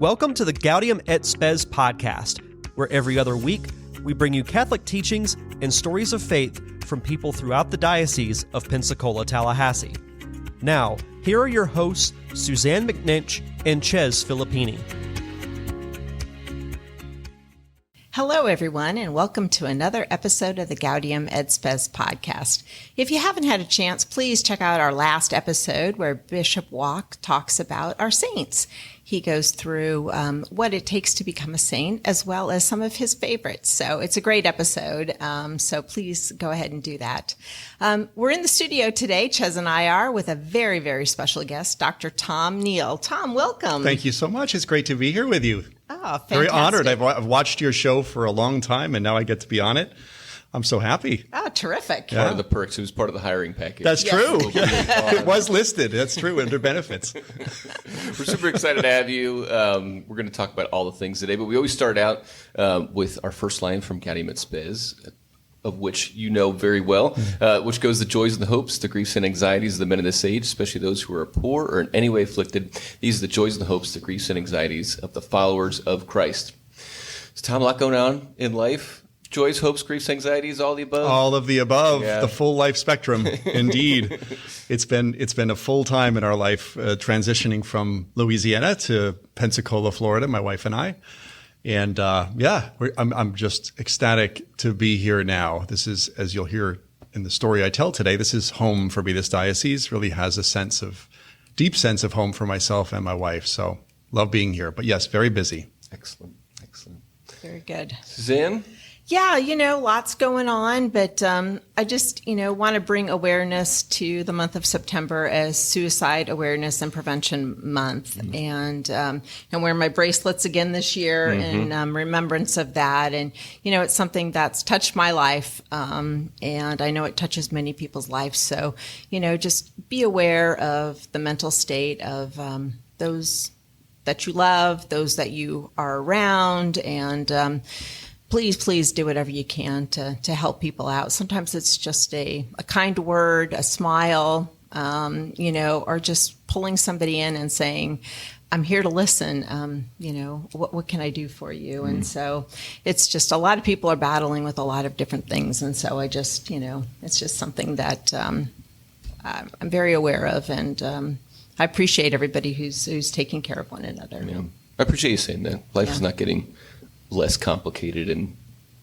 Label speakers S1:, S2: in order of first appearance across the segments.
S1: Welcome to the Gaudium et Spes podcast, where every other week we bring you Catholic teachings and stories of faith from people throughout the Diocese of Pensacola-Tallahassee. Now, here are your hosts, Susanne McNinch and Chez Filippini.
S2: Hello, everyone, and welcome to another episode of the Gaudium et Spes podcast. If you haven't had a chance, please check out our last episode where Bishop Walk talks about our saints. He goes through what it takes to become a saint, as well as some of his favorites. So it's a great episode, so please go ahead and do that. We're in the studio today, Chez and I are, with a very, very special guest, Dr. Neal. Tom, welcome.
S3: Thank you so much. It's great to be here with you.
S2: Oh, fantastic.
S3: Very honored. I've watched your show for a long time, and now I get to be on it. I'm so happy.
S2: Oh, terrific.
S4: One of the perks. It was part of the hiring package.
S3: That's true. It was listed. That's true, under benefits.
S4: We're super excited to have you. We're going to talk about all the things today, but we always start out with our first line from Gaudium et Spes, of which you know very well, which goes, the joys and the hopes, the griefs and anxieties of the men of this age, especially those who are poor or in any way afflicted. These are the joys and the hopes, the griefs and anxieties of the followers of Christ. So, Tom, a lot going on in life. Joys, hopes, griefs, anxieties, all the above?
S3: All of the above,
S4: yeah.
S3: The full life spectrum, indeed. It's been a full time in our life, transitioning from Louisiana to Pensacola, Florida, my wife and I. And I'm just ecstatic to be here now. This is, as you'll hear in the story I tell today, this is home for me. This diocese really has a deep sense of home for myself and my wife. So love being here. But yes, very busy.
S4: Excellent.
S2: Very good.
S4: Suzanne?
S2: Yeah, lots going on, but I just, want to bring awareness to the month of September as Suicide Awareness and Prevention Month. Mm-hmm. And I'm wearing my bracelets again this year in remembrance of that. And, it's something that's touched my life, and I know it touches many people's lives. So, just be aware of the mental state of those that you love, those that you are around, and please do whatever you can to help people out. Sometimes it's just a kind word, a smile, or just pulling somebody in and saying, I'm here to listen. What can I do for you? And so it's just, a lot of people are battling with a lot of different things. And so I just, it's just something that I'm very aware of. And I appreciate everybody who's taking care of one another.
S4: Yeah. I appreciate you saying that. Life is not getting less complicated and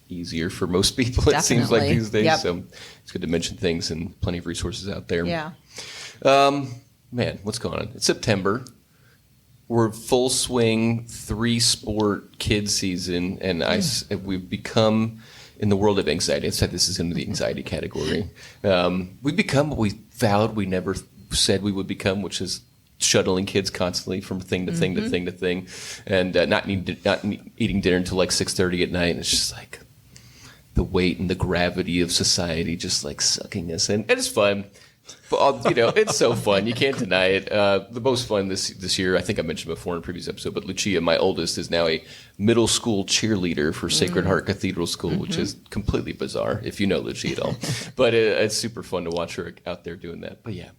S4: easier for most people, it seems like these days. Yep. So it's good to mention things, and plenty of resources out there.
S2: Yeah.
S4: Man, what's going on? It's September. We're full swing 3-sport kid season, and we've become, in the world of anxiety, I said this is into the anxiety category. We've become what we vowed we never said we would become, which is shuttling kids constantly from thing to thing to thing to thing, and not eating dinner until like 6:30 at night. And it's just like the weight and the gravity of society just like sucking us in. And it's fun. But, it's so fun. You can't deny it. The most fun this year, I think I mentioned before in a previous episode, but Lucia, my oldest, is now a middle school cheerleader for Sacred Heart Cathedral School, which is completely bizarre if you know Lucia at all. But it's super fun to watch her out there doing that. But yeah.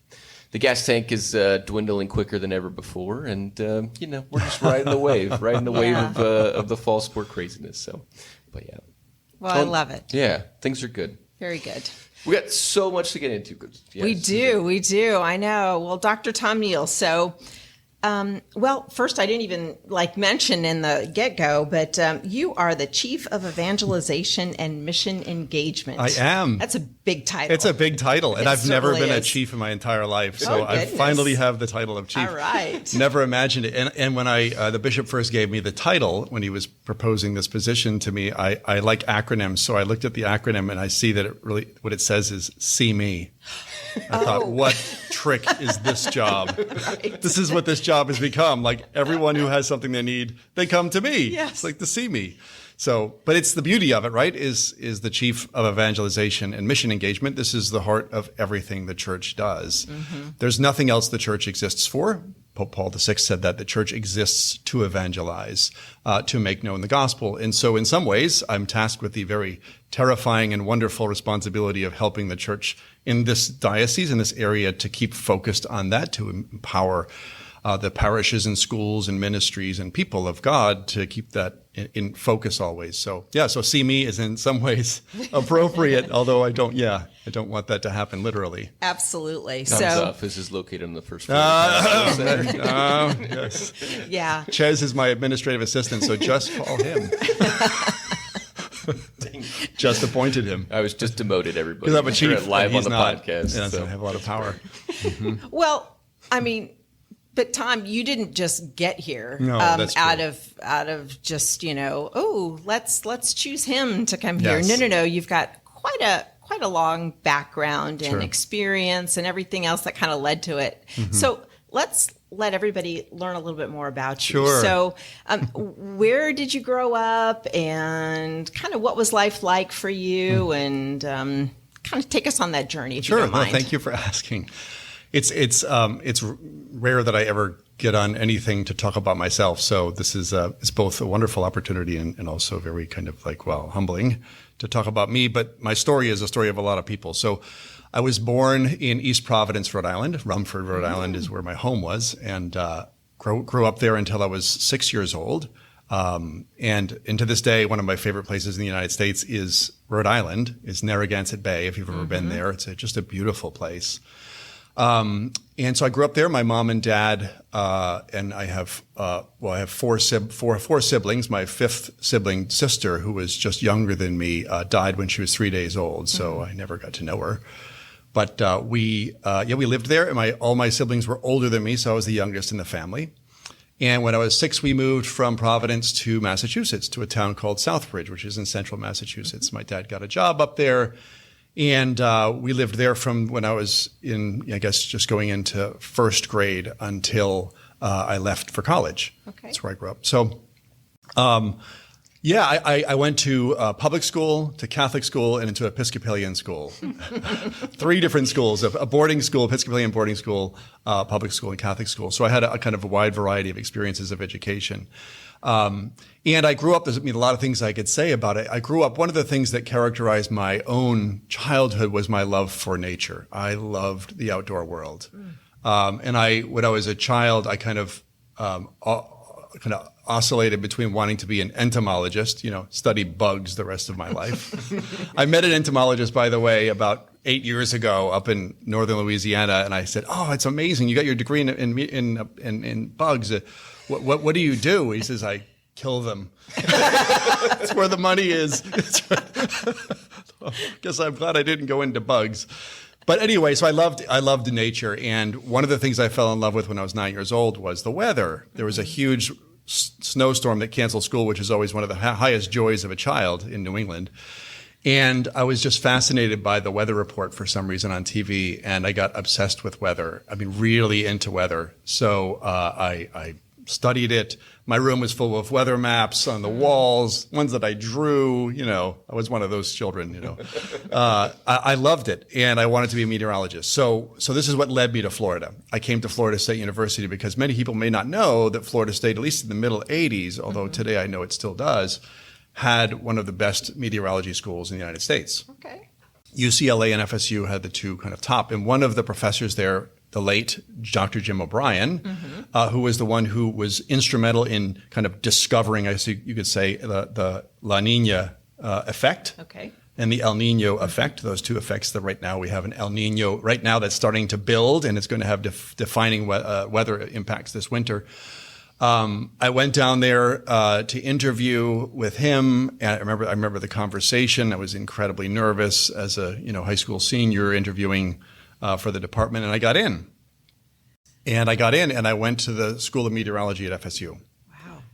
S4: The gas tank is dwindling quicker than ever before, and we're just riding the wave, of the fall sport craziness. So, but yeah.
S2: Well, I love it.
S4: Yeah, things are good.
S2: Very good.
S4: We got so much to get into. Yes.
S2: We do. I know. Well, Dr. Neal. So, first, I didn't even mention in the get-go, but you are the Chief of Evangelization and Mission Engagement.
S3: I am.
S2: That's a big title.
S3: It's a big title, and I've never been a chief in my entire life, so I finally have the title of chief.
S2: All right.
S3: Never imagined it. And when the bishop first gave me the title, when he was proposing this position to me, I like acronyms, so I looked at the acronym, and I see that what it says is "See Me." I thought, what trick is this job?
S2: Right.
S3: This is what this job has become. Like, everyone who has something they need, they come to me.
S2: Yes.
S3: It's like to see me. So, but it's the beauty of it, right? Is the Chief of Evangelization and Mission Engagement. This is the heart of everything the church does. Mm-hmm. There's nothing else the church exists for. Pope Paul VI said that the church exists to evangelize, to make known the gospel. And so in some ways, I'm tasked with the very terrifying and wonderful responsibility of helping the church in this diocese, in this area, to keep focused on that, to empower the parishes and schools and ministries and people of God to keep that in focus always. So so see me is in some ways appropriate, although I don't want that to happen literally.
S2: Absolutely.
S4: Thumbs
S2: So
S4: up. This is located on the first floor.
S3: Yes.
S2: yeah.
S3: Chez is my administrative assistant, so just call him. Just appointed him.
S4: I was just demoted, everybody.
S3: Because I'm a chief.
S4: Live on
S3: he's
S4: the
S3: not.
S4: podcast.
S3: Yeah, so
S4: so.
S3: I have a lot of power.
S2: Well, I mean, but Tom, you didn't just get here
S3: No, that's true.
S2: out of just, let's choose him to come here.
S3: Yes.
S2: No. You've got quite a long background and
S3: Sure.
S2: experience and everything else that kind of led to it. So let's let everybody learn a little bit more about you.
S3: Sure.
S2: So where did you grow up, and kind of what was life like for you, and kind of take us on that journey if you
S3: Sure.
S2: don't mind.
S3: No, thank you for asking. It's rare that I ever get on anything to talk about myself. So this is it's both a wonderful opportunity and also very kind of humbling to talk about me. But my story is a story of a lot of people. So I was born in East Providence, Rhode Island. Rumford, Rhode Island is where my home was, and grew up there until I was 6 years old. And to this day, one of my favorite places in the United States is Rhode Island, is Narragantset Bay. If you've ever been there, it's just a beautiful place. And so I grew up there. My mom and dad, and I have four siblings. My fifth sibling, sister, who was just younger than me, died when she was 3 days old. So I never got to know her. But we lived there, and all my siblings were older than me, so I was the youngest in the family. And when I was 6, we moved from Providence to Massachusetts, to a town called Southbridge, which is in central Massachusetts. My dad got a job up there, and we lived there from when I was just going into first grade until I left for college.
S2: Okay.
S3: That's where I grew up. So, I went to public school, to Catholic school, and into Episcopalian school. 3 different schools: a boarding school, Episcopalian boarding school, public school, and Catholic school. So I had a kind of a wide variety of experiences of education. And I grew up, there's a lot of things I could say about it. I grew up, one of the things that characterized my own childhood was my love for nature. I loved the outdoor world. When I was a child, I kind of oscillated between wanting to be an entomologist, study bugs the rest of my life. I met an entomologist, by the way, about 8 years ago up in northern Louisiana, and I said, "Oh, it's amazing! You got your degree in bugs. What do you do?" He says, "I kill them." That's where the money is. Guess I'm glad I didn't go into bugs. But anyway, so I loved nature, and one of the things I fell in love with when I was 9 years old was the weather. There was a huge snowstorm that canceled school, which is always one of the highest joys of a child in New England. And I was just fascinated by the weather report for some reason on TV, and I got obsessed with weather. I mean, really into weather. So I studied it. My room was full of weather maps on the walls, ones that I drew. I was one of those children. I loved it, and I wanted to be a meteorologist. So this is what led me to Florida. I came to Florida State University because many people may not know that Florida State, at least in the middle 80s, although today I know it still does, had one of the best meteorology schools in the United States.
S2: Okay.
S3: UCLA and FSU had the two kind of top, and one of the professors there, the late Dr. Jim O'Brien, who was the one who was instrumental in kind of discovering, I guess you could say, the La Nina effect and the El Nino effect, those two effects that right now we have an El Nino right now that's starting to build, and it's going to have defining weather impacts this winter. I went down there to interview with him, and I remember the conversation. I was incredibly nervous as a high school senior interviewing for the department, and I got in. And I went to the School of Meteorology at FSU.
S2: Wow.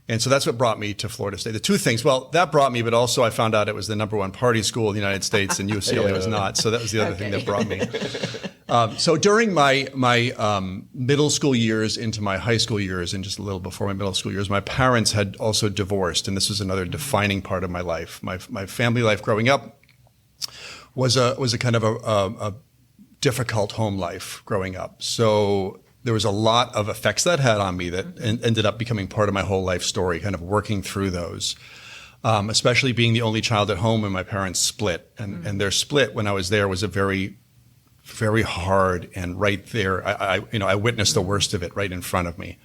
S3: And so that's what brought me to Florida State. The two things, well, that brought me, but also I found out it was the number one party school in the United States, and UCLA was not. So that was the other thing that brought me. So during my middle school years into my high school years, and just a little before my middle school years, my parents had also divorced, and this was another defining part of my life. My family life growing up was a kind of a difficult home life growing up. So there was a lot of effects that had on me that ended up becoming part of my whole life story, kind of working through those, especially being the only child at home when my parents split. And their split when I was there was a very very hard and right there. I witnessed the worst of it right in front of me.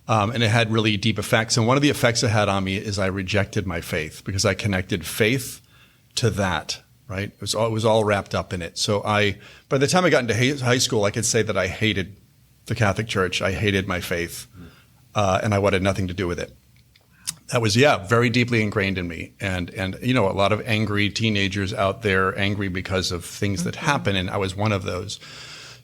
S3: And it had really deep effects. And one of the effects it had on me is I rejected my faith because I connected faith to that, right? It was all wrapped up in it. So by the time I got into high school, I could say that I hated the Catholic Church. I hated my faith, and I wanted nothing to do with it. That was, very deeply ingrained in me. And a lot of angry teenagers out there, angry because of things that happen, and I was one of those.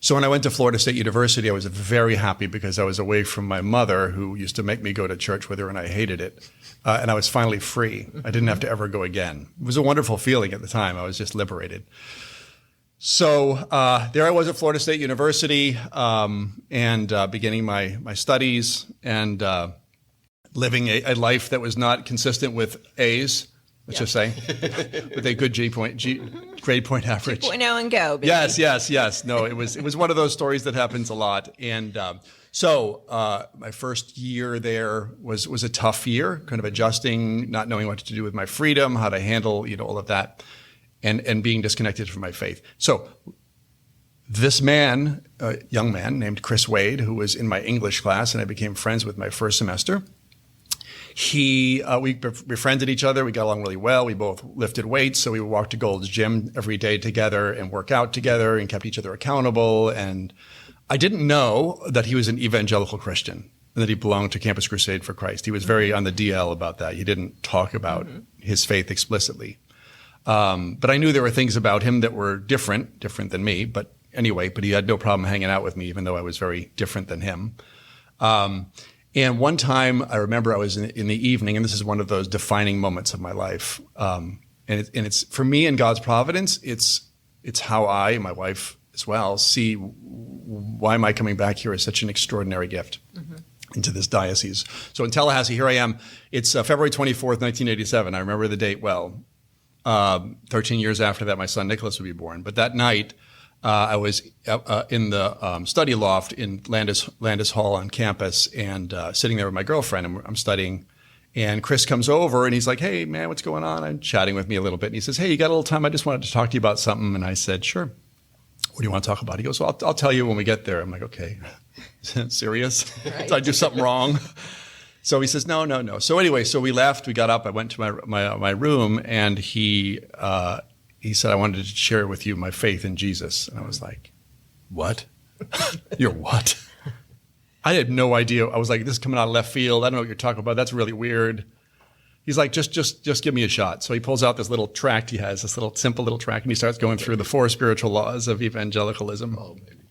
S3: So when I went to Florida State University, I was very happy because I was away from my mother, who used to make me go to church with her, and I hated it. And I was finally free. I didn't have to ever go again. It was a wonderful feeling at the time. I was just liberated. So there I was at Florida State University, and beginning my studies and living a life that was not consistent with A's. Let's just say, with a good grade point average.
S2: 2.0 and go, baby.
S3: Yes. No, it was one of those stories that happens a lot. And so my first year there was a tough year, kind of adjusting, not knowing what to do with my freedom, how to handle all of that, and being disconnected from my faith. So this man, a young man named Chris Wade, who was in my English class, and I became friends with my first semester. We befriended each other. We got along really well. We both lifted weights, so we would walk to Gold's Gym every day together and work out together and kept each other accountable. And I didn't know that he was an evangelical Christian and that he belonged to Campus Crusade for Christ. He was very on the DL about that. He didn't talk about his faith explicitly. But I knew there were things about him that were different than me. But he had no problem hanging out with me, even though I was very different than him. And one time I remember I was in the evening, and this is one of those defining moments of my life. And it's for me in God's providence, it's how I and my wife as well see why am I coming back here as such an extraordinary gift into this diocese. So in Tallahassee, here I am. It's February 24th, 1987. I remember the date well. 13 years after that, my son Nicholas would be born. But that night, I was in the study loft in Landis Hall on campus, and sitting there with my girlfriend, and I'm studying. And Chris comes over, and he's like, "Hey, man, what's going on?" I'm chatting with me a little bit, and he says, "Hey, you got a little time? I just wanted to talk to you about something." And I said, "Sure. What do you want to talk about?" He goes, "Well, I'll tell you when we get there." I'm like, "Okay, is that serious? Right. Did I do something wrong?" So he says, No. So anyway, so we left. We got up. I went to my room, and he said, "I wanted to share with you my faith in Jesus." And I was like, "What? You're what?" I had no idea. I was like, "This is coming out of left field. I don't know what you're talking about. That's really weird." He's like, just give me a shot. So he pulls out this little tract he has, this little simple little tract, and he starts going through the 4 spiritual laws of evangelicalism. Oh, baby.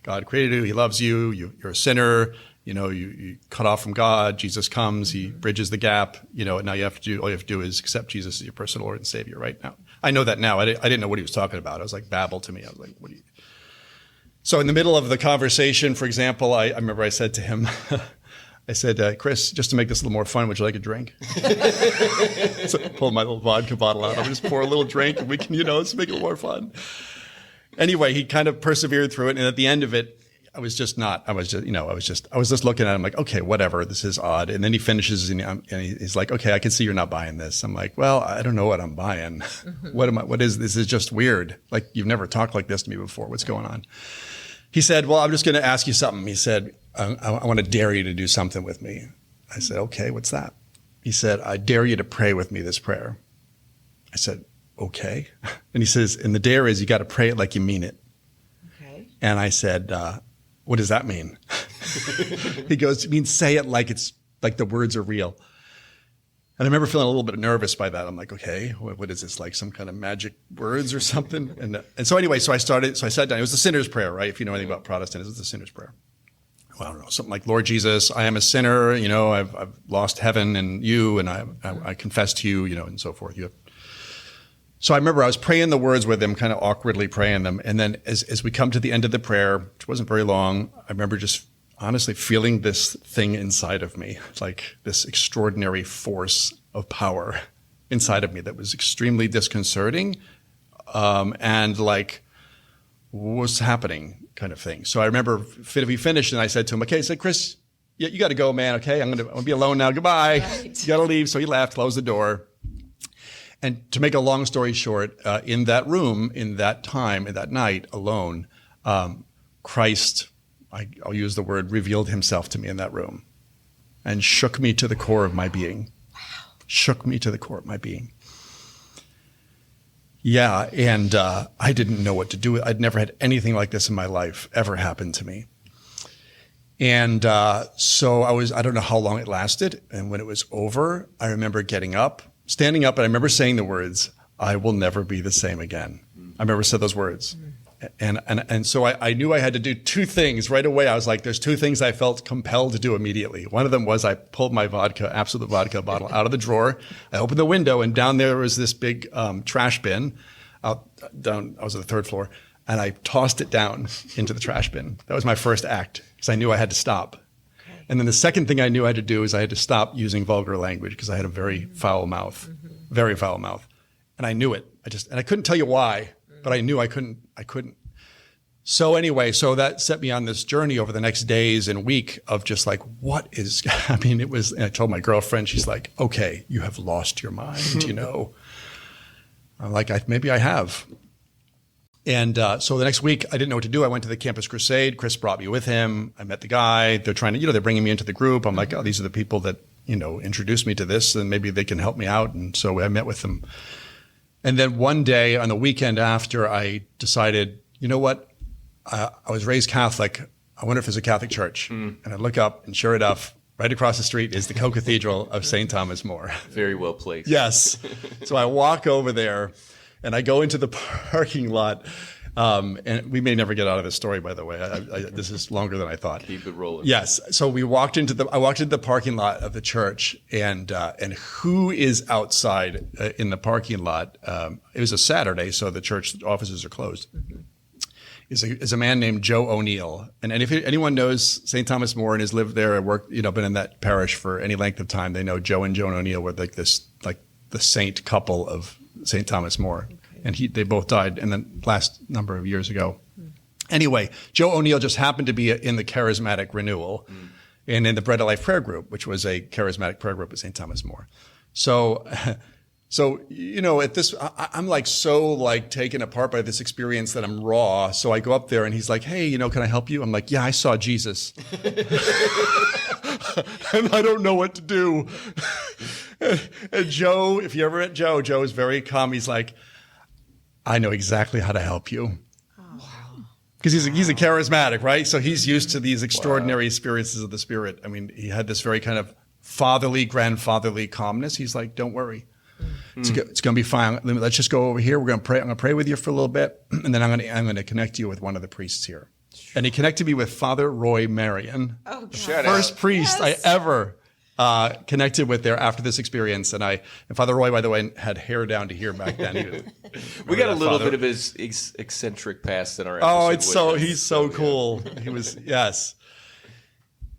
S3: God created you. He loves you. You're a sinner. You cut off from God. Jesus comes. He bridges the gap. Now all you have to do is accept Jesus as your personal Lord and Savior right now. I know that now. I didn't know what he was talking about. I was like, babble to me. I was like, what do you? So in the middle of the conversation, for example, I remember I said to him, I said, "Chris, just to make this a little more fun, would you like a drink?" So I pulled my little vodka bottle out. I'm just pour a little drink, and we can, let's make it more fun. Anyway, he kind of persevered through it, and at the end of it, I was just looking at him like, okay, whatever, this is odd. And then he finishes, and he's like, "Okay, I can see you're not buying this." I'm like, "Well, I don't know what I'm buying. What is this? Is just weird. Like, you've never talked like this to me before. What's going on?" He said, "Well, I'm just going to ask you something." He said, I want to dare you to do something with me." I said, "Okay, what's that?" He said, "I dare you to pray with me this prayer." I said, "Okay." And he says, "And the dare is you got to pray it like you mean it."
S2: Okay.
S3: And I said, "What does that mean?" He goes, "It means say it like it's like the words are real." And I remember feeling a little bit nervous by that. I'm like, okay, what is this, like some kind of magic words or something? And so anyway, so I sat down. It was the sinner's prayer, right? If you know anything about Protestantism, it's the sinner's prayer. Well, I don't know, something like, "Lord Jesus, I am a sinner. I've lost heaven and you, and I confess to you, and so forth." So I remember I was praying the words with him, kind of awkwardly praying them. And then as we come to the end of the prayer, which wasn't very long, I remember just honestly feeling this thing inside of me, like this extraordinary force of power inside of me that was extremely disconcerting, and like, what's happening kind of thing. So I remember we finished, and I said to him, "Okay," I said, "Chris, you got to go, man. Okay, I'm gonna be alone now. Goodbye." Right. You got to leave. So he left, closed the door. And to make a long story short, in that room, in that time, in that night alone, Christ, I'll use the word, revealed himself to me in that room and shook me to the core of my being. Shook me to the core of my being. Yeah, and I didn't know what to do. I'd never had anything like this in my life ever happen to me. And so I don't know how long it lasted. And when it was over, I remember standing up, and I remember saying the words, "I will never be the same again." I remember said those words. And so I knew I had to do two things right away. I was like, there's two things I felt compelled to do immediately. One of them was I pulled my Absolute vodka bottle out of the drawer. I opened the window, and down there was this big trash bin. I was on the third floor, and I tossed it down into the trash bin. That was my first act, because I knew I had to stop. And then the second thing I knew I had to do is I had to stop using vulgar language, because I had a very foul mouth, very foul mouth. And I knew it. And I couldn't tell you why, but I knew I couldn't. So anyway, so that set me on this journey over the next days and week of just like, and I told my girlfriend, she's like, "Okay, you have lost your mind, you know." I'm like, maybe I have. And so the next week, I didn't know what to do. I went to the Campus Crusade. Chris brought me with him. I met the guy. They're trying to, they're bringing me into the group. I'm like, oh, these are the people that, introduced me to this, and maybe they can help me out. And so I met with them. And then one day on the weekend after, I decided, you know what? I was raised Catholic. I wonder if there's a Catholic church. And I look up, and sure enough, right across the street is the co-cathedral of St. Thomas More.
S4: Very well placed.
S3: Yes. So I walk over there, and I go into the parking lot. And we may never get out of this story, by the way. This is longer than I thought.
S4: Keep it rolling.
S3: Yes. So I walked into the parking lot of the church, and who is outside in the parking lot? It was a Saturday, so the church offices are closed. Is a man named Joe O'Neal. And if anyone knows St. Thomas More and has lived there or worked, been in that parish for any length of time, they know Joe and Joan O'Neal were like the saint couple of St. Thomas More. Okay. And they both died in the last number of years ago. Anyway, Joe O'Neal just happened to be in the charismatic renewal and in the Bread of Life prayer group, which was a charismatic prayer group at St. Thomas More. So at this, I'm so taken apart by this experience that I'm raw. So I go up there, and he's like, "Hey, can I help you?" I'm like, "Yeah, I saw Jesus." And I don't know what to do. And Joe, if you ever met Joe is very calm. He's like, "I know exactly how to help you." Because he's a charismatic, right? So he's used to these extraordinary experiences of the Spirit. I mean, he had this very kind of grandfatherly calmness. He's like, "Don't worry. It's going to be fine. Let's just go over here. We're going to pray. I'm going to pray with you for a little bit, and then I'm going to connect you with one of the priests here." And he connected me with Father Roy Marion, the first priest I ever connected with there after this experience. And Father Roy, by the way, had hair down to here back then.
S4: We got a little bit of his eccentric past in our episode.
S3: Oh, he's so cool. He was, yes.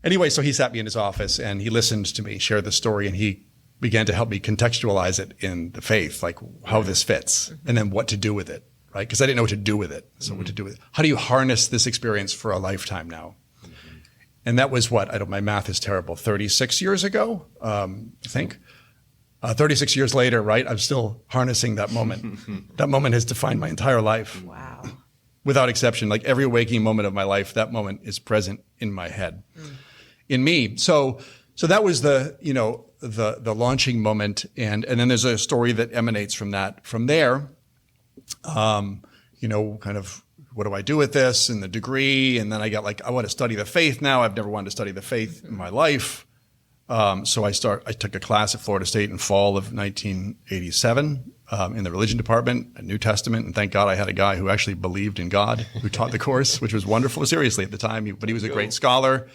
S3: Anyway, so he sat me in his office, and he listened to me share the story, and he began to help me contextualize it in the faith, like how this fits, and then what to do with it, right? Because I didn't know what to do with it. So what to do with it? How do you harness this experience for a lifetime now? And that was my math is terrible, 36 years ago, I think. 36 years later, right? I'm still harnessing that moment. That moment has defined my entire life.
S2: Wow.
S3: Without exception, like every waking moment of my life, that moment is present in my head, in me. So that was the launching moment, and then there's a story that emanates from that. From there, kind of what do I do with this and the degree, and then I got I want to study the faith now. I've never wanted to study the faith in my life, so I took a class at Florida State in fall of 1987 in the religion department, a New Testament, and thank God I had a guy who actually believed in God who taught the course, which was wonderful. Seriously at the time, but he was a great scholar.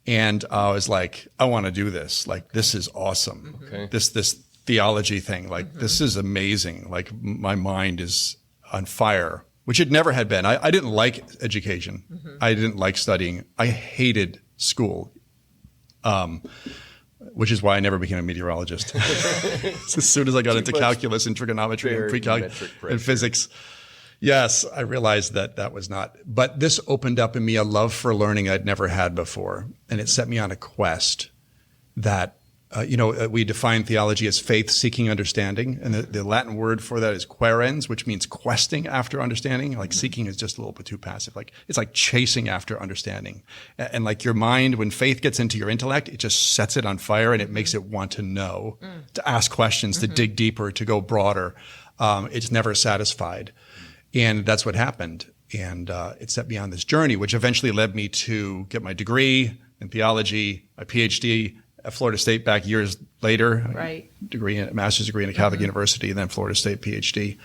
S3: And I was like, I want to do this. Like, this is awesome. Okay. This theology thing, this is amazing. Like, my mind is on fire, which it never had been. I didn't like education. I didn't like studying. I hated school, which is why I never became a meteorologist. As soon as I got into calculus and trigonometry and pre-calculus and physics. Yes, I realized that was not. But this opened up in me a love for learning I'd never had before. And it set me on a quest that we define theology as faith seeking understanding. And the Latin word for that is querens, which means questing after understanding. Like seeking is just a little bit too passive. Like it's like chasing after understanding. And like your mind, when faith gets into your intellect, it just sets it on fire and it makes it want to know, to ask questions, to dig deeper, to go broader. It's never satisfied. And that's what happened. And it set me on this journey, which eventually led me to get my degree in theology, my PhD at Florida State back years later.
S2: Right.
S3: Master's degree in a Catholic university, and then Florida State PhD,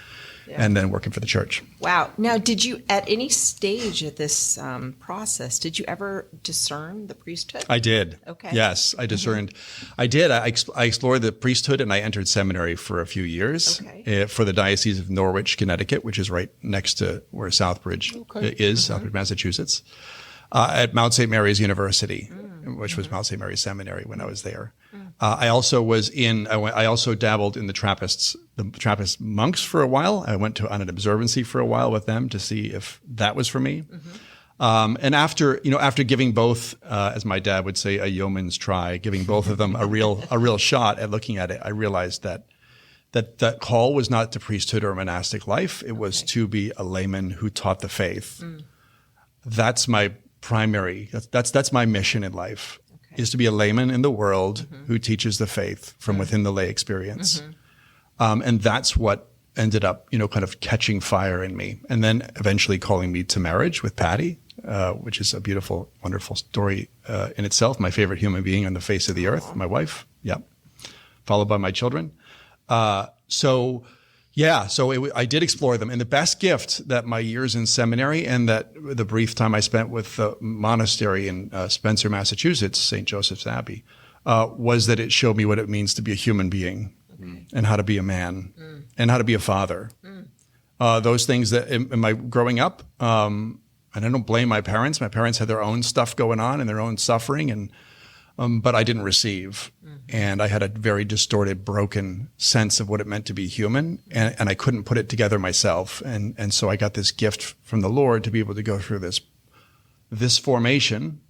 S3: and then working for the church.
S2: Wow. Now, did you, at any stage of this process, did you ever discern the priesthood?
S3: I did.
S2: Okay.
S3: Yes, I discerned. I did. I explored the priesthood, and I entered seminary for a few years for the Diocese of Norwich, Connecticut, which is right next to where Southbridge is, Southbridge, Massachusetts, at Mount St. Mary's University, which was Mount St. Mary's Seminary when I was there. I also dabbled in the Trappist monks for a while. I went on an observancy for a while with them to see if that was for me. And after giving both, as my dad would say, a yeoman's try, giving both of them a real shot at looking at it, I realized that call was not to priesthood or monastic life. It was to be a layman who taught the faith. That's my primary. That's my mission in life. Is to be a layman in the world who teaches the faith from within the lay experience. And that's what ended up, kind of catching fire in me. And then eventually calling me to marriage with Patty, which is a beautiful, wonderful story in itself. My favorite human being on the face of the earth, my wife. Yep. Followed by my children. I did explore them. And the best gift that my years in seminary and that the brief time I spent with the monastery in Spencer, Massachusetts, St. Joseph's Abbey, was that it showed me what it means to be a human being and how to be a man and how to be a father. Those things that in my growing up, and I don't blame my parents. My parents had their own stuff going on and their own suffering, but I didn't receive. And I had a very distorted, broken sense of what it meant to be human, and I couldn't put it together myself. And so I got this gift from the Lord to be able to go through this formation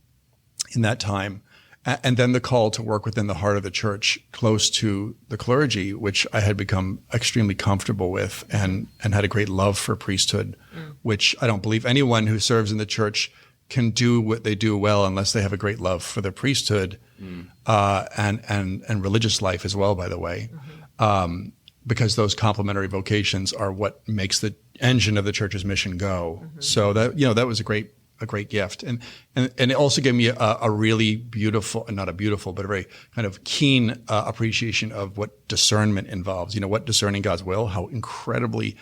S3: in that time, and then the call to work within the heart of the church, close to the clergy, which I had become extremely comfortable with and had a great love for priesthood, which I don't believe anyone who serves in the church can do what they do well unless they have a great love for the priesthood and religious life as well, by the way, because those complementary vocations are what makes the engine of the church's mission go. So that was a great gift, and it also gave me a really beautiful, not a beautiful, but a very kind of keen appreciation of what discernment involves. What discerning God's will, how incredibly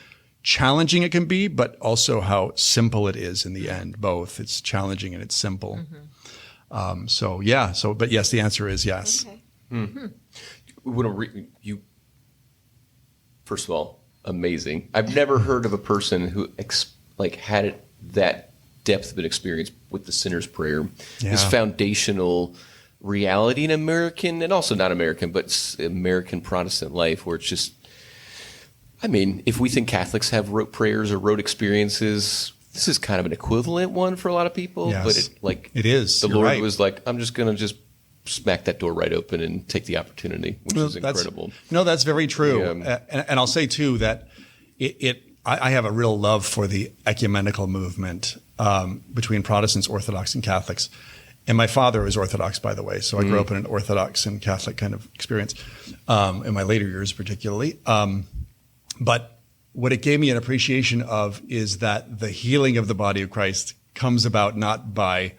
S3: challenging it can be, but also how simple it is in the end. Both, it's challenging and it's simple. But yes, the answer is yes.
S2: Okay.
S4: You, first of all, amazing. I've never heard of a person who had that depth of an experience with the sinner's prayer. This foundational reality in American, and also not American, but American Protestant life, where it's just, if we think Catholics have rote prayers or rote experiences, this is kind of an equivalent one for a lot of people.
S3: Yes.
S4: But
S3: it is.
S4: The Lord was like, I'm just going to smack that door right open and take the opportunity, which is incredible.
S3: That's very true. And I'll say too that I have a real love for the ecumenical movement between Protestants, Orthodox, and Catholics. And my father is Orthodox, by the way, so I grew up in an Orthodox and Catholic kind of experience in my later years, particularly. But what it gave me an appreciation of is that the healing of the body of Christ comes about not by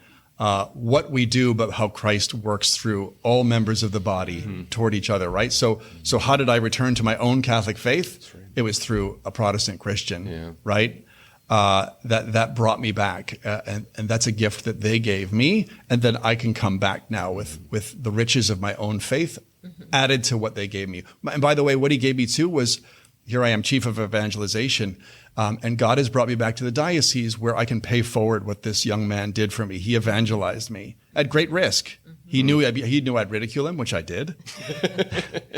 S3: what we do, but how Christ works through all members of the body toward each other, right? So how did I return to my own Catholic faith? Right. It was through a Protestant Christian, right? That brought me back, and that's a gift that they gave me, and then I can come back now with the riches of my own faith added to what they gave me. And by the way, what he gave me too was, here I am, chief of evangelization, and God has brought me back to the diocese where I can pay forward what this young man did for me. He evangelized me at great risk. He knew I'd ridicule him, which I did.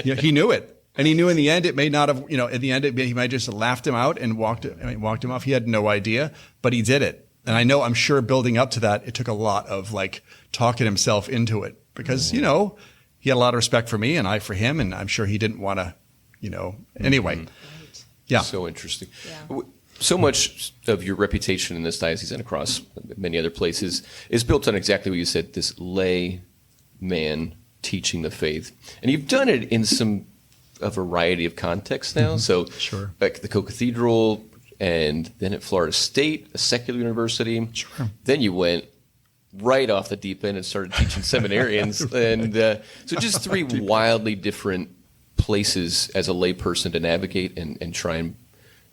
S3: He knew it. And he knew in the end it may not have, in the end he might just have laughed him out and walked him off. He had no idea, but he did it. And I'm sure building up to that, it took a lot of talking himself into it because, he had a lot of respect for me and I for him, and I'm sure he didn't want to, anyway.
S2: Right.
S3: Yeah.
S4: So interesting.
S2: Yeah.
S4: So much of your reputation in this diocese and across many other places is built on exactly what you said, this lay man teaching the faith. And you've done it in a variety of contexts now. So
S3: Sure.
S4: Back at the Co-Cathedral, and then at Florida State, a secular university.
S3: Sure.
S4: Then you went right off the deep end and started teaching seminarians. And so just three wildly different places as a layperson to navigate and try and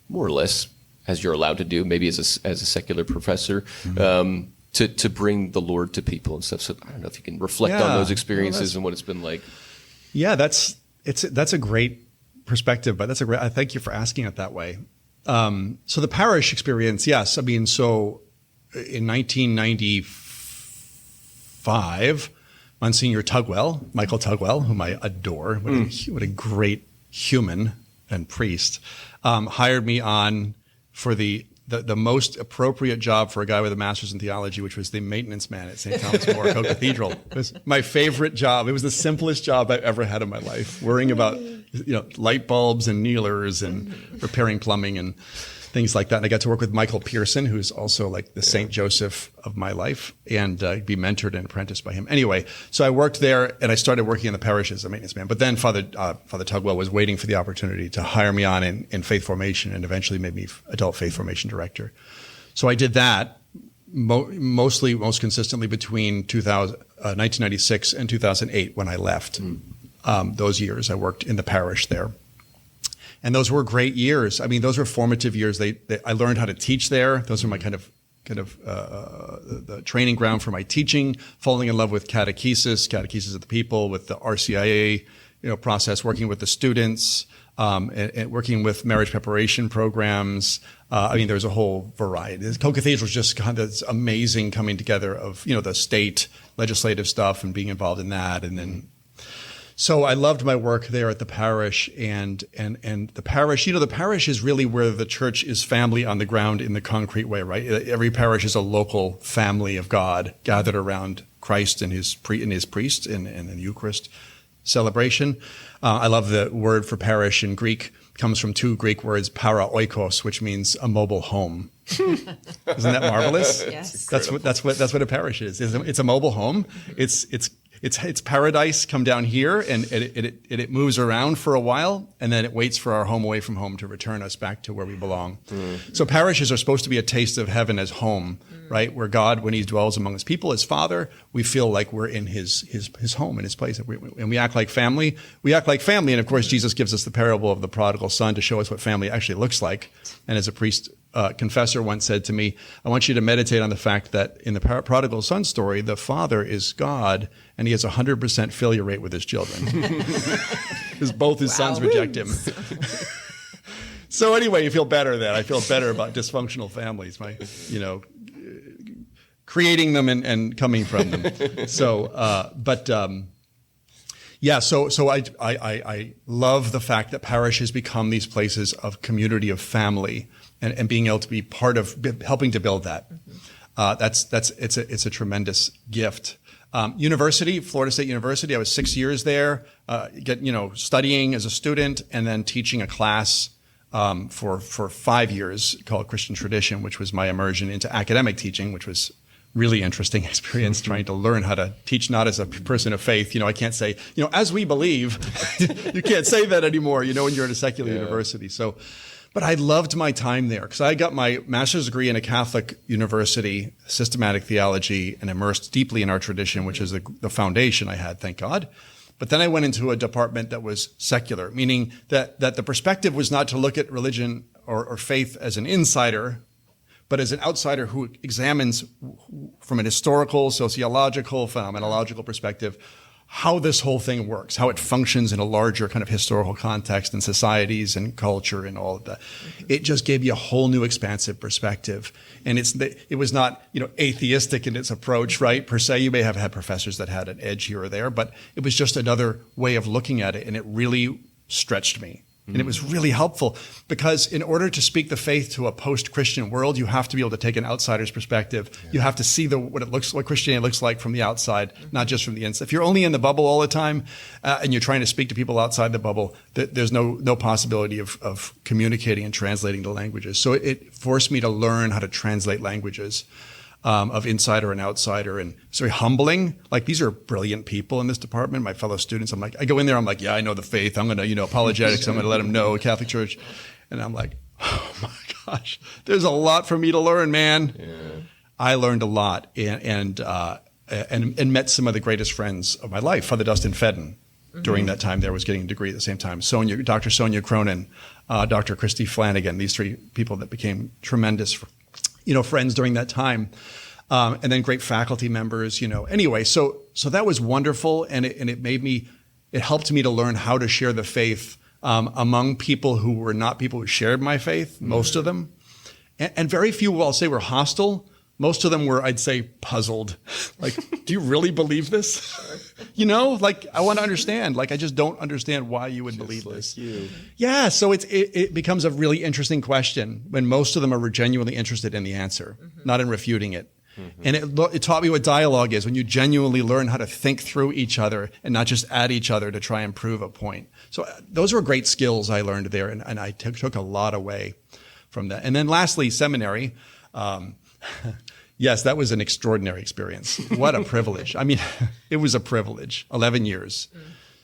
S4: more or less, as you're allowed to do, maybe as a secular professor, to bring the Lord to people and stuff. So I don't know if you can reflect on those experiences and what it's been like.
S3: Yeah, that's a great perspective, but I thank you for asking it that way. So the parish experience, yes. I mean, so in 1995, Monsignor Tugwell, Michael Tugwell, whom I adore, what a great human and priest, hired me on for the most appropriate job for a guy with a master's in theology, which was the maintenance man at St. Thomas More Co-Cathedral. It was my favorite job. It was the simplest job I've ever had in my life, worrying about light bulbs and Nealers and repairing plumbing and things like that. And I got to work with Michael Pearson, who's also like the St. Joseph of my life, and be mentored and apprenticed by him. Anyway, so I worked there, and I started working in the parish as a maintenance man. But then Father Tugwell was waiting for the opportunity to hire me on in faith formation, and eventually made me adult faith formation director. So I did that most consistently between 1996 and 2008 when I left. Those years I worked in the parish there. And those were great years. I mean, those were formative years. I learned how to teach there. Those are my kind of the training ground for my teaching. Falling in love with catechesis of the people, with the RCIA, process, working with the students, and working with marriage preparation programs. I mean, there's a whole variety. The Co-Cathedral is just kind of this amazing coming together of the state legislative stuff and being involved in that, and then. So I loved my work there at the parish, and the parish, the parish is really where the church is family on the ground in the concrete way, right? Every parish is a local family of God gathered around Christ and his priest in the Eucharist celebration. I love the word for parish in Greek. Comes from two Greek words, para oikos, which means a mobile home. Isn't that marvelous?
S2: Yes.
S3: That's what a parish is. It's a mobile home. It's paradise come down here, and it moves around for a while, and then it waits for our home away from home to return us back to where we belong. So parishes are supposed to be a taste of heaven as home, right? Where God, when he dwells among his people as Father, we feel like we're in his home, in his place. And we act like family. We act like family. And of course, Jesus gives us the parable of the prodigal son to show us what family actually looks like. And as a priest, confessor once said to me, I want you to meditate on the fact that in the prodigal son story, the father is God, and he has 100% failure rate with his children. Because both his sons reject him. So anyway, you feel better then. I feel better about dysfunctional families, creating them and coming from them. So, So I love the fact that parishes become these places of community of family, and being able to be part of helping to build that. It's a tremendous gift. University, Florida State University. I was 6 years there, studying as a student, and then teaching a class for 5 years called Christian Tradition, which was my immersion into academic teaching, which was really interesting experience trying to learn how to teach not as a person of faith. I can't say, as we believe. You can't say that anymore, when you're at a secular university. So, but I loved my time there because I got my master's degree in a Catholic university, systematic theology, and immersed deeply in our tradition, which is the foundation I had, thank God. But then I went into a department that was secular, meaning that the perspective was not to look at religion or faith as an insider, but as an outsider who examines from an historical, sociological, phenomenological perspective how this whole thing works, how it functions in a larger kind of historical context and societies and culture and all of that. It just gave you a whole new expansive perspective. And it was not, atheistic in its approach, right? Per se, you may have had professors that had an edge here or there, but it was just another way of looking at it, and it really stretched me. And it was really helpful because in order to speak the faith to a post-Christian world, you have to be able to take an outsider's perspective. Yeah. You have to see what Christianity looks like from the outside, not just from the inside. If you're only in the bubble all the time and you're trying to speak to people outside the bubble, there's no possibility of communicating and translating the languages. So it forced me to learn how to translate languages. Of insider and outsider, and it's very humbling. Like, these are brilliant people in this department, my fellow students. I go in there, I'm like, yeah, I know the faith. I'm going to, apologetics. I'm going to let them know Catholic Church. And I'm like, oh my gosh, there's a lot for me to learn, man. Yeah. I learned a lot and met some of the greatest friends of my life. Father Dustin Fedden, during that time there, was getting a degree at the same time. Dr. Sonia Cronin, Dr. Christy Flanagan, these three people that became tremendous friends during that time, and then great faculty members, Anyway, so that was wonderful, and it helped me to learn how to share the faith among people who were not people who shared my faith, most of them, and very few, I'll say, were hostile. Most of them were, I'd say, puzzled. Like, do you really believe this? I want to understand. Like, I just don't understand why you would believe this. You. Yeah, so it becomes a really interesting question when most of them are genuinely interested in the answer, not in refuting it. Mm-hmm. And it taught me what dialogue is, when you genuinely learn how to think through each other and not just at each other to try and prove a point. So those were great skills I learned there, and I took a lot away from that. And then lastly, seminary. Yes, that was an extraordinary experience. What a privilege. I mean, it was a privilege, 11 years.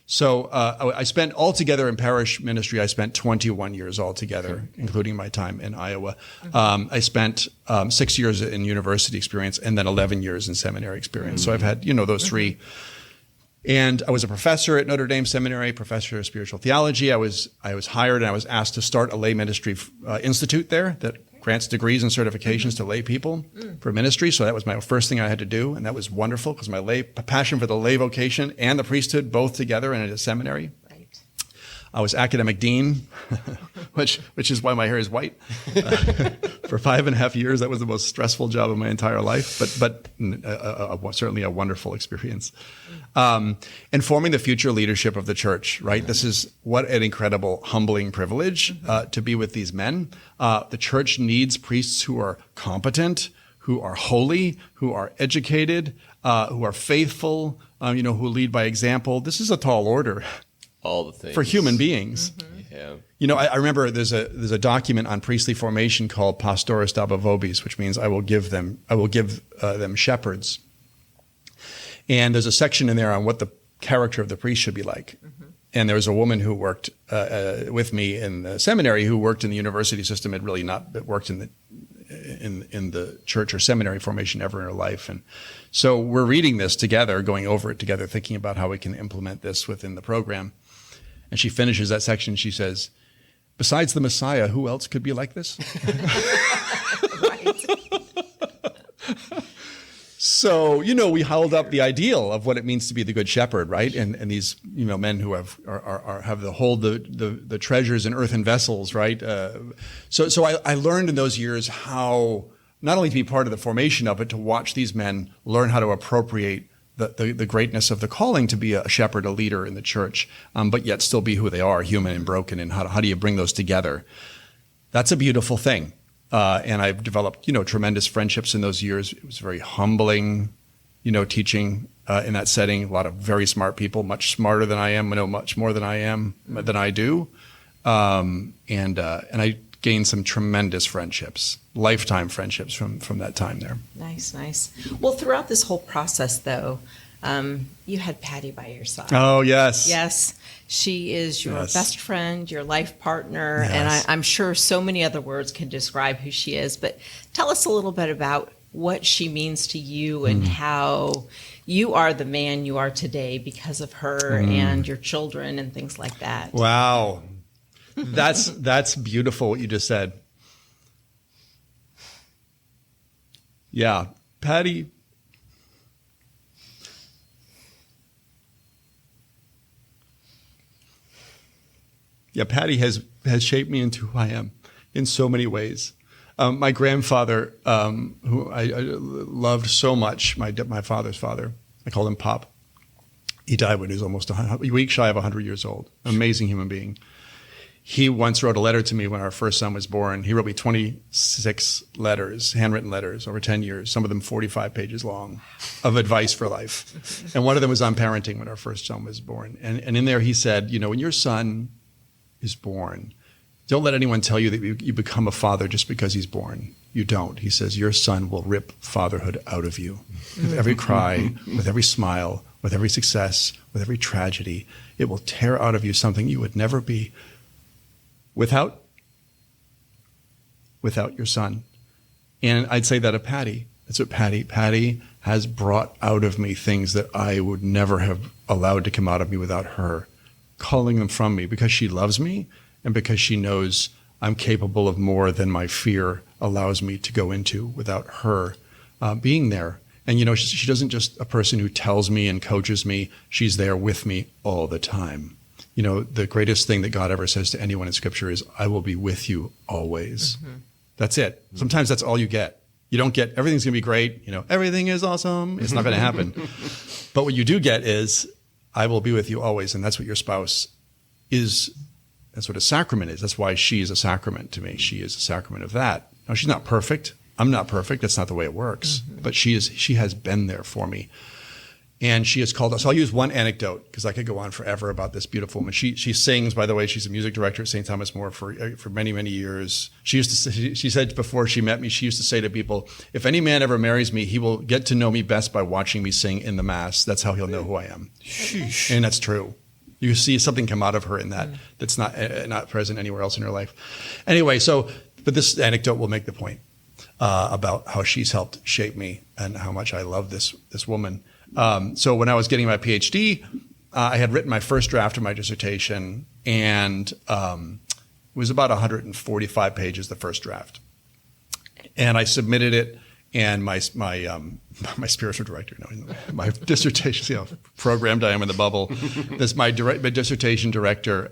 S3: So I spent altogether in parish ministry, I spent 21 years altogether, including my time in Iowa. I spent 6 years in university experience and then 11 years in seminary experience. So I've had, those three. And I was a professor at Notre Dame Seminary, professor of spiritual theology. I was hired and I was asked to start a lay ministry institute there that grants degrees and certifications to lay people for ministry. So that was my first thing I had to do. And that was wonderful because my passion for the lay vocation and the priesthood both together in a seminary. Right. I was academic dean, which is why my hair is white. For 5.5 years, that was the most stressful job of my entire life, but certainly a wonderful experience. And forming the future leadership of the church, right? This is what an incredible, humbling privilege to be with these men. The church needs priests who are competent, who are holy, who are educated, who are faithful, who lead by example. This is a tall order.
S4: All the things.
S3: For human beings.
S4: Yeah.
S3: I remember there's a document on priestly formation called Pastoris Daba Vobis, which means I will give them shepherds. And there's a section in there on what the character of the priest should be like. And there was a woman who worked with me in the seminary who worked in the university system, had really not worked in the church or seminary formation ever in her life. And so we're reading this together, going over it together, thinking about how we can implement this within the program. And she finishes that section. She says, besides the Messiah, who else could be like this? So, we held up the ideal of what it means to be the good shepherd, right? And these, men who have the treasures in earthen vessels, right? So I learned in those years how not only to be part of the formation of it, to watch these men learn how to appropriate the greatness of the calling to be a shepherd, a leader in the church, but yet still be who they are, human and broken. And how do you bring those together? That's a beautiful thing. And I've developed, tremendous friendships in those years. It was very humbling, teaching in that setting. A lot of very smart people, much smarter than I am, know much more than I do. And I gained some tremendous friendships, lifetime friendships from that time there.
S2: Nice. Well, throughout this whole process, though, you had Patty by your side.
S3: Oh, yes.
S2: Yes. She is your best friend, your life partner,
S3: yes.
S2: And I'm sure so many other words can describe who she is. But tell us a little bit about what she means to you and how you are the man you are today because of her and your children and things like that.
S3: Wow. That's beautiful what you just said. Yeah. Patty. Yeah, Patty has shaped me into who I am in so many ways. My grandfather, who I loved so much, my father's father, I called him Pop. He died when he was almost a week shy of 100 years old. Amazing human being. He once wrote a letter to me when our first son was born. He wrote me 26 letters, handwritten letters over 10 years, some of them 45 pages long, of advice for life. And one of them was on parenting when our first son was born. And in there he said, when your son is born, don't let anyone tell you that you become a father just because he's born. You don't. He says, your son will rip fatherhood out of you. With every cry, with every smile, with every success, with every tragedy, it will tear out of you something you would never be without your son. And I'd say that of Patty. That's what Patty has brought out of me, things that I would never have allowed to come out of me without her calling them from me, because she loves me and because she knows I'm capable of more than my fear allows me to go into without her being there. And, she doesn't just a person who tells me and coaches me. She's there with me all the time. The greatest thing that God ever says to anyone in Scripture is, I will be with you always. Mm-hmm. That's it. Sometimes that's all you get. You don't get, everything's going to be great. Everything is awesome. It's not going to happen. But what you do get is, I will be with you always. And that's what your spouse is. That's what a sacrament is. That's why she is a sacrament to me. She is a sacrament of that. Now, she's not perfect. I'm not perfect. That's not the way it works. Mm-hmm. But she has been there for me. And she has called us. I'll use one anecdote because I could go on forever about this beautiful woman. She sings, by the way. She's a music director at St. Thomas More for many, many years. She said before she met me, she used to say to people, if any man ever marries me, he will get to know me best by watching me sing in the Mass. That's how he'll know who I am. Sheesh. And that's true. You see something come out of her in that that's not present anywhere else in her life. Anyway, but this anecdote will make the point about how she's helped shape me and how much I love this woman. So when I was getting my PhD, I had written my first draft of my dissertation, and it was about 145 pages, the first draft. And I submitted it, and my spiritual director, my dissertation, programmed I am in the bubble. My dissertation director,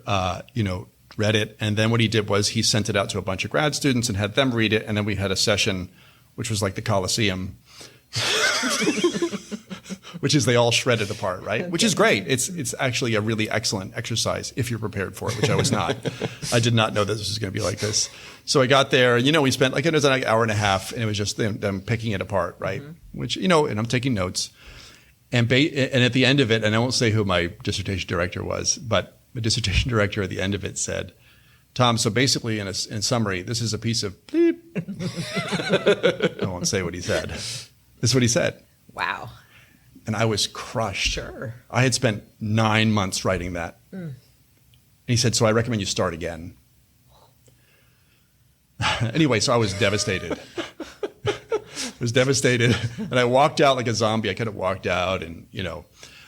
S3: read it, and then what he did was he sent it out to a bunch of grad students and had them read it, and then we had a session, which was like the Colosseum. Which is they all shred it apart, right? Okay. Which is great. It's actually a really excellent exercise if you're prepared for it, which I was not. I did not know that this was going to be like this. So I got there, and we spent it was like an hour and a half, and it was just them picking it apart, right? Mm-hmm. Which and I'm taking notes, and at the end of it, and I won't say who my dissertation director was, but the dissertation director at the end of it said, Tom, so basically in summary, this is a piece of bleep. I won't say what he said. This is what he said.
S2: Wow.
S3: And I was crushed.
S2: Sure.
S3: I had spent 9 months writing that. And he said, so I recommend you start again. Anyway, so I was devastated. And I walked out like a zombie. I kind of walked out and,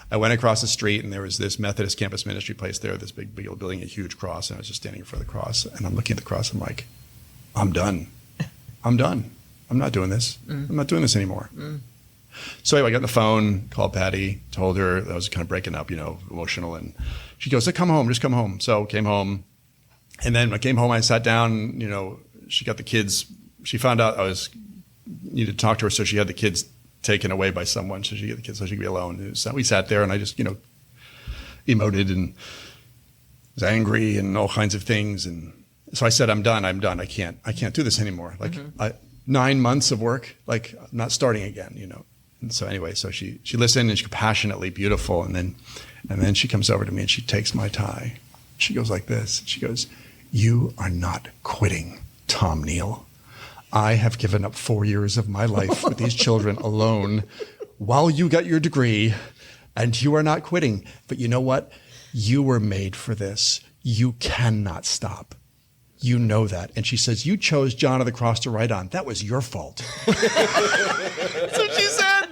S3: I went across the street, and there was this Methodist campus ministry place there, this big building, a huge cross. And I was just standing in front of the cross. And I'm looking at the cross. I'm like, I'm done. I'm not doing this. I'm not doing this anymore. So anyway, I got on the phone, called Patty, told her that I was kind of breaking up, emotional. And she goes, come home, just come home. So came home. And then when I came home, I sat down, she got the kids. She found out I needed to talk to her. So she had the kids taken away by someone. So she could be alone. So we sat there, and I just, emoted and was angry and all kinds of things. And so I said, I'm done. I can't do this anymore. 9 months of work, I'm not starting again, And so anyway, so she listened, and she passionately beautiful. And then she comes over to me and she takes my tie. She goes like this. She goes, you are not quitting, Tom Neal. I have given up 4 years of my life with these children alone while you got your degree, and you are not quitting. But you know what? You were made for this. You cannot stop. You know that. And she says, you chose John of the Cross to write on. That was your fault. That's what she said.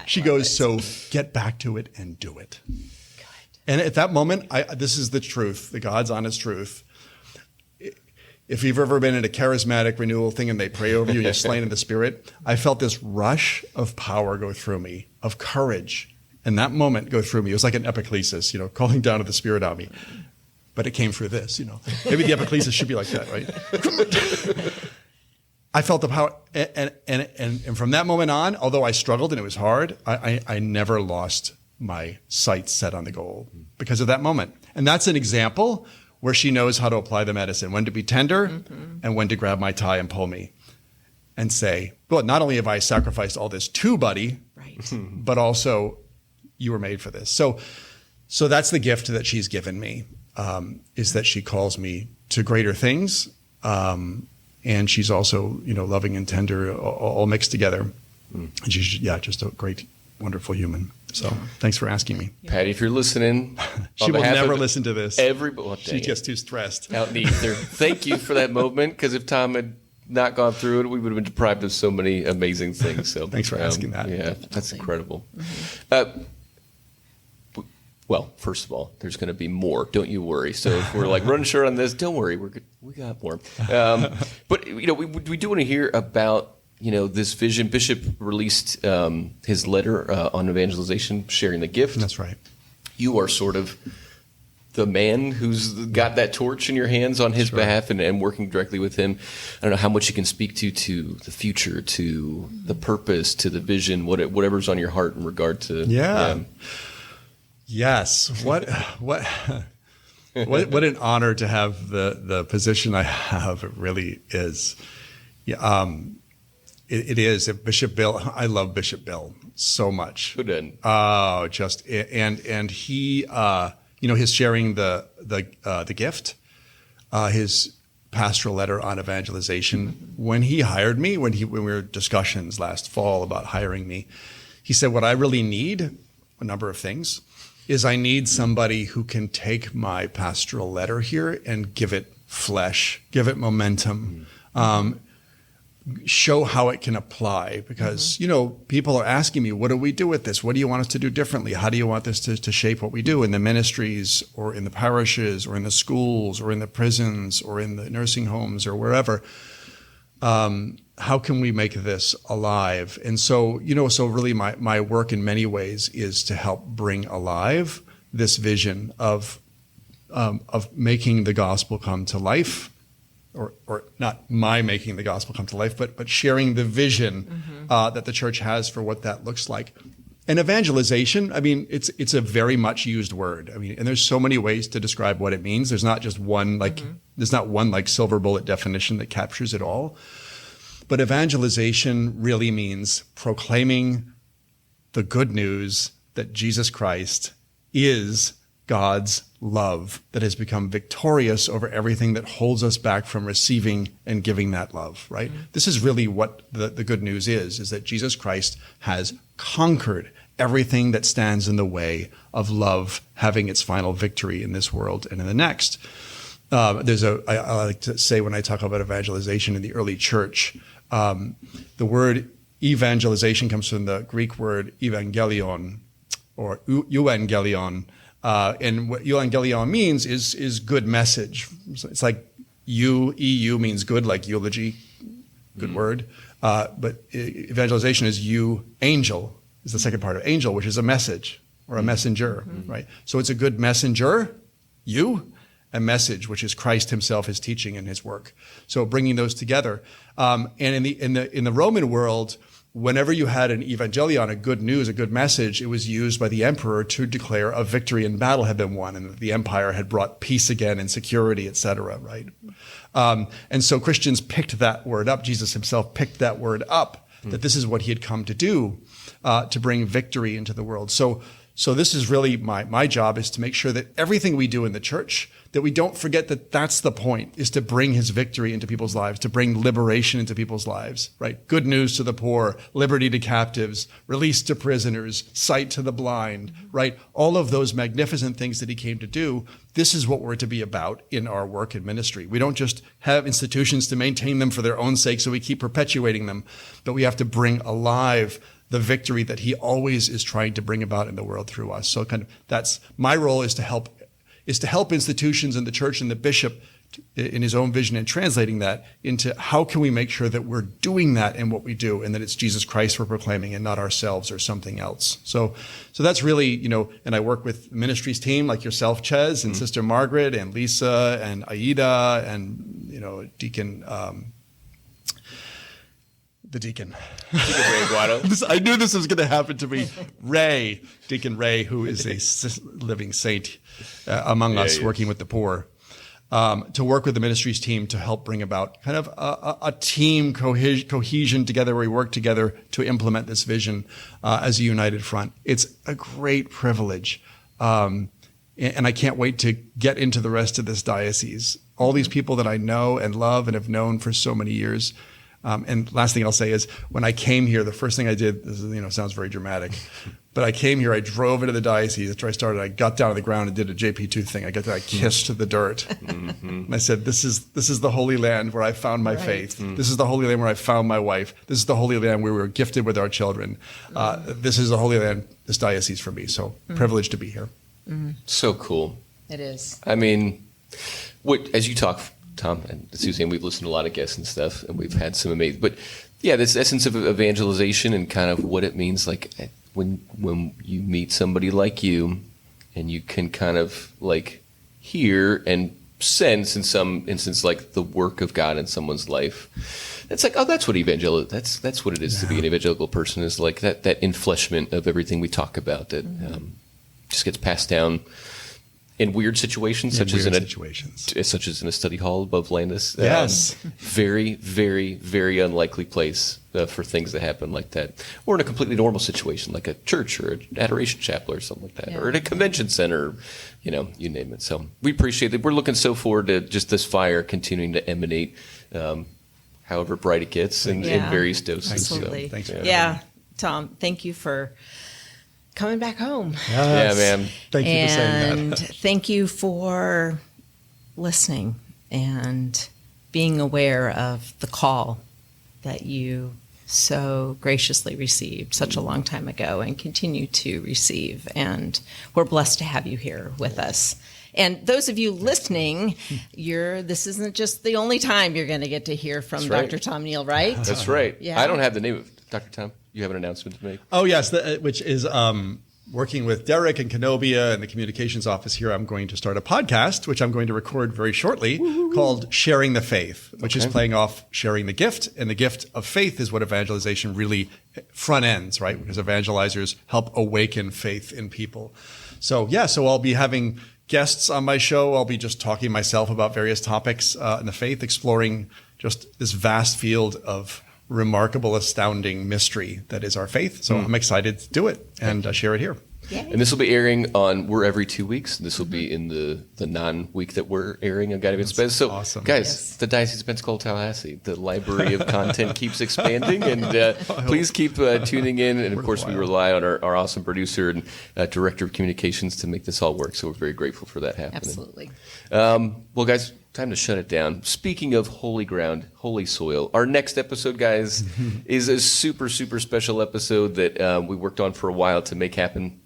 S3: She goes, so get back to it and do it. God. And at that moment, this is the truth, the God's honest truth. If you've ever been in a charismatic renewal thing and they pray over you and you're slain in the Spirit, I felt this rush of power go through me, of courage. And that moment go through me. It was like an epiclesis, calling down of the Spirit on me. But it came through this, Maybe the epiclesis should be like that, right? I felt the power. And from that moment on, although I struggled and it was hard, I never lost my sights set on the goal because of that moment. And that's an example where she knows how to apply the medicine, when to be tender and when to grab my tie and pull me and say, well, not only have I sacrificed all this to Buddy,
S2: Right.
S3: but also you were made for this. So that's the gift that she's given me, is that she calls me to greater things. And she's also, loving and tender, all mixed together. And she's, just a great, wonderful human. So thanks for asking me.
S4: Patty, if you're listening,
S3: She will never listen to this.
S4: She
S3: gets too stressed.
S4: Out in the ether. Thank you for that moment, because if Tom had not gone through it, we would have been deprived of so many amazing things. So
S3: Thanks for asking that.
S4: Yeah, that's incredible. Well, first of all, there's going to be more. Don't you worry. So if we're like running short on this, don't worry. We're good. We got more. But we do want to hear about this vision. Bishop released his letter on evangelization, sharing the gift.
S3: That's right.
S4: You are sort of the man who's got that torch in your hands on his behalf and working directly with him. I don't know how much you can speak to the future, to the purpose, to the vision, whatever's on your heart in regard to.
S3: Yes. What an honor to have the position I have. It really is. It is. Bishop Bill, I love Bishop Bill so much.
S4: Who didn't?
S3: Oh, and he his sharing the gift, his pastoral letter on evangelization. When he hired me, when we were discussions last fall about hiring me, he said, what I really need, a number of things, is I need somebody who can take my pastoral letter here and give it flesh, give it momentum, show how it can apply. Because, people are asking me, what do we do with this? What do you want us to do differently? How do you want this to shape what we do in the ministries or in the parishes or in the schools or in the prisons or in the nursing homes or wherever? How can we make this alive? And so, so really my work in many ways is to help bring alive this vision of making the gospel come to life, or not my making the gospel come to life, but sharing the vision that the church has for what that looks like. And evangelization, it's a very much used word. And there's so many ways to describe what it means. There's not just one, there's not one silver bullet definition that captures it all. But evangelization really means proclaiming the good news that Jesus Christ is God's love that has become victorious over everything that holds us back from receiving and giving that love, right? This is really what the good news is that Jesus Christ has conquered everything that stands in the way of love having its final victory in this world and in the next. I like to say when I talk about evangelization in the early church, the word evangelization comes from the Greek word evangelion or euangelion. And what euangelion means is good message. So it's like EU means good, like eulogy, good word. But evangelization is angel, is the second part of angel, which is a message or a messenger, right? So it's a good messenger, a message, which is Christ himself, his teaching and his work. So bringing those together. And in the Roman world, whenever you had an evangelion, a good news, a good message, it was used by the emperor to declare a victory in battle had been won and that the empire had brought peace again and security, etc., right? And so Christians picked that word up. Jesus himself picked that word up, that this is what he had come to do, to bring victory into the world. So this is really my job, is to make sure that everything we do in the church, that we don't forget that that's the point, is to bring his victory into people's lives, to bring liberation into people's lives, right? Good news to the poor, liberty to captives, release to prisoners, sight to the blind, right? All of those magnificent things that he came to do. This is what we're to be about in our work and ministry. We don't just have institutions to maintain them for their own sake, so we keep perpetuating them, but we have to bring alive the victory that he always is trying to bring about in the world through us. So that's my role, is to help institutions and the church and the bishop in his own vision and translating that into how can we make sure that we're doing that in what we do, and that it's Jesus Christ we're proclaiming and not ourselves or something else. So that's really, and I work with the ministries team like yourself, Chez, and Sister Margaret and Lisa and Aida and, Deacon, the deacon.
S4: Deacon Ray Guado.
S3: I knew this was going to happen to me. Deacon Ray, who is a living saint among us, working with the poor. to work with the ministries team to help bring about kind of a team cohesion together, where we work together to implement this vision as a united front. It's a great privilege. And I can't wait to get into the rest of this diocese. All these people that I know and love and have known for so many years. And last thing I'll say is, when I came here, the first thing I did, this is, sounds very dramatic, but I came here, I drove into the diocese. After I started, I got down to the ground and did a JP2 thing. I kissed the dirt. And I said, this is the Holy Land where I found my faith. This is the Holy Land where I found my wife. This is the Holy Land where we were gifted with our children. This is the Holy Land, this diocese for me. So privileged to be here.
S4: So cool.
S2: It is.
S4: I mean, as you talk, Tom and Susanne, we've listened to a lot of guests and stuff, and we've had some amazing. But yeah, this essence of evangelization and kind of what it means, like when you meet somebody like you, and you can kind of like hear and sense in some instance like the work of God in someone's life. It's like, oh, that's what that's what it is to be an evangelical person, is like that infleshment of everything we talk about that just gets passed down in weird situations, such as in a study hall above Landis.
S3: Yes.
S4: Very, very, very unlikely place for things to happen like that. Or in a completely normal situation, like a church or an adoration chapel or something like that. Yeah. Or at a convention center, you name it. So we appreciate it. We're looking so forward to just this fire continuing to emanate, however bright it gets in various doses.
S2: Absolutely.
S3: So, thanks for
S2: Tom, thank you for coming back home.
S4: Yes. Yeah, man.
S3: Thank you for saying
S2: And
S3: that.
S2: thank you for listening and being aware of the call that you so graciously received such a long time ago and continue to receive. And we're blessed to have you here with us. And those of you listening, this isn't just the only time you're going to get to hear from Dr. Tom Neal, right?
S4: That's right.
S2: Yeah.
S4: I don't have the name of Dr. Tom. You have an announcement to make?
S3: Oh, yes, which is working with Derek and Kenobia and the communications office here. I'm going to start a podcast, which I'm going to record very shortly, called Sharing the Faith, which is playing off sharing the gift. And the gift of faith is what evangelization really front ends, right? Because evangelizers help awaken faith in people. So I'll be having guests on my show. I'll be just talking myself about various topics in the faith, exploring just this vast field of remarkable, astounding mystery that is our faith. So I'm excited to do it and share it here.
S2: Yay.
S4: And this will be airing we're every 2 weeks. This will be in the non-week that we're airing on Gaudium Spes. So,
S3: awesome.
S4: Guys, the Diocese of Pensacola-Tallahassee, the library of content keeps expanding, and please keep tuning in. And of course, we rely on our awesome producer and director of communications to make this all work. So we're very grateful for that happening.
S2: Absolutely.
S4: Well, guys, time to shut it down. Speaking of holy ground, holy soil, our next episode, guys, is a super, super special episode that we worked on for a while to make happen.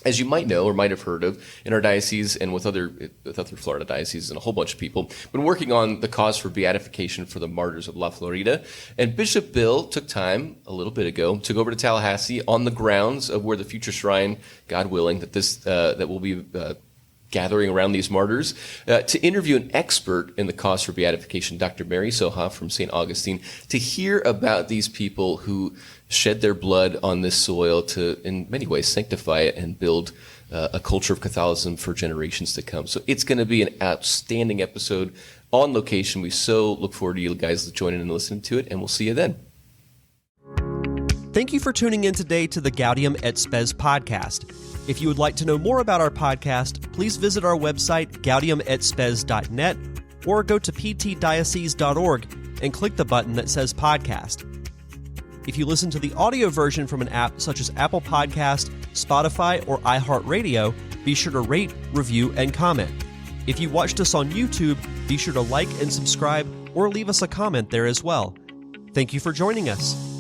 S4: As you might know or might have heard of, in our diocese and with other Florida dioceses and a whole bunch of people, been working on the cause for beatification for the martyrs of La Florida. And Bishop Bill took time a little bit ago to go over to Tallahassee on the grounds of where the future shrine, God willing, that will be gathering around these martyrs, to interview an expert in the cause for beatification, Dr. Mary Soha from St. Augustine, to hear about these people who shed their blood on this soil to, in many ways, sanctify it and build a culture of Catholicism for generations to come. So it's going to be an outstanding episode on location. We so look forward to you guys joining and listening to it, and we'll see you then.
S1: Thank you for tuning in today to the Gaudium et Spes podcast. If you would like to know more about our podcast, please visit our website, gaudiumetspes.net, or go to ptdiocese.org and click the button that says podcast. If you listen to the audio version from an app such as Apple Podcast, Spotify, or iHeartRadio, be sure to rate, review, and comment. If you watched us on YouTube, be sure to like and subscribe or leave us a comment there as well. Thank you for joining us.